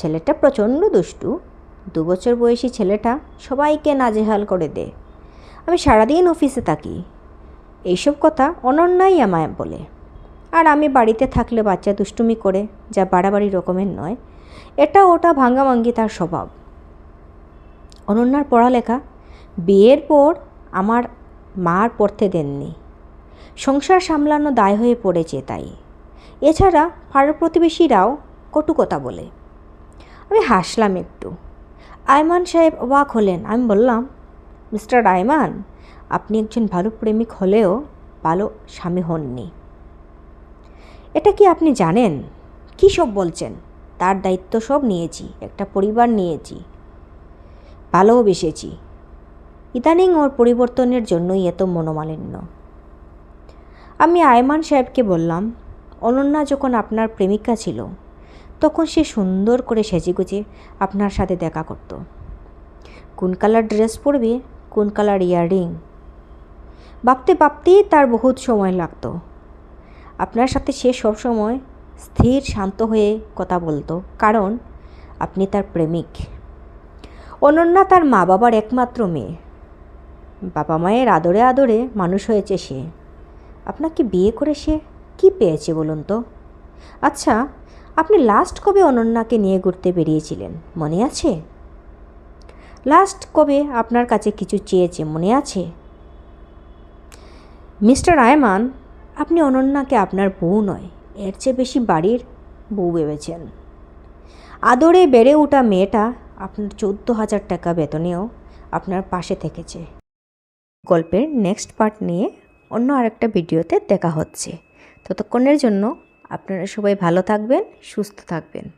ছেলেটা প্রচণ্ড দুষ্টু। 2 বছর বয়সী ছেলেটা সবাইকে নাজেহাল করে দেয়। আমি সারাদিন অফিসে থাকি, এইসব কথা অনন্যাই আমায় বলে। আর আমি বাড়িতে থাকলে বাচ্চা দুষ্টুমি করে, যা বাড়াবাড়ি রকমের নয়। এটা ওটা ভাঙ্গাভাঙ্গি তার স্বভাব। অনন্যার পড়ালেখা বিয়ের পর আমার মার পড়তে দেননি। সংসার সামলানো দায় হয়ে পড়েছে তাই। এছাড়া পাড়ার প্রতিবেশীরাও কটু কথা বলে। আমি হাসলাম একটু। আয়মান সাহেব অবাক হলেন। আমি বললাম, মিস্টার আয়মান, আপনি একজন ভালো প্রেমিক হলেও ভালো স্বামী হননি। এটা কি আপনি জানেন? কী সব বলছেন? তার দায়িত্ব সব নিয়েছি, একটা পরিবার নিয়েছি, ভালোবেসেছি। ইদানিং ওর পরিবর্তনের জন্যই এত মনোমালিন্য। আমি আয়মান সাহেবকে বললাম, অনন্যা যখন আপনার প্রেমিকা ছিল তখন সে সুন্দর করে সেজেগুজে আপনার সাথে দেখা করত। কোন কালার ড্রেস পরবে, কোন কালার ইয়াররিং, ভাবতে ভাবতেই তার বহুত সময় লাগতো। আপনার সাথে সে সবসময় স্থির শান্ত হয়ে কথা বলতো, কারণ আপনি তার প্রেমিক। অনন্যা তার মা বাবার একমাত্র মেয়ে। বাবা মায়ের আদরে আদরে মানুষ হয়েছে সে। আপনাকে বিয়ে করে সে কী পেয়েছে বলুন তো? আচ্ছা, আপনি লাস্ট কবে অনন্যাকে নিয়ে ঘুরতে বেরিয়েছিলেন, মনে আছে? লাস্ট কবে আপনার কাছে কিছু চেয়েছে, মনে আছে? মিস্টার আয়মান, আপনি অনন্যাকে আপনার বউ নয়, এর চেয়ে বেশি বাড়ির বউ ভেবেছেন। আদরে বেড়ে ওঠা মেয়েটা আপনার 14,000 টাকা বেতনেও আপনার পাশে থেকেছে। গল্পের নেক্সট পার্ট নিয়ে অন্য আরেকটা ভিডিওতে দেখা হচ্ছে। ততক্ষণের জন্য আপনারা সবাই ভালো থাকবেন, সুস্থ থাকবেন।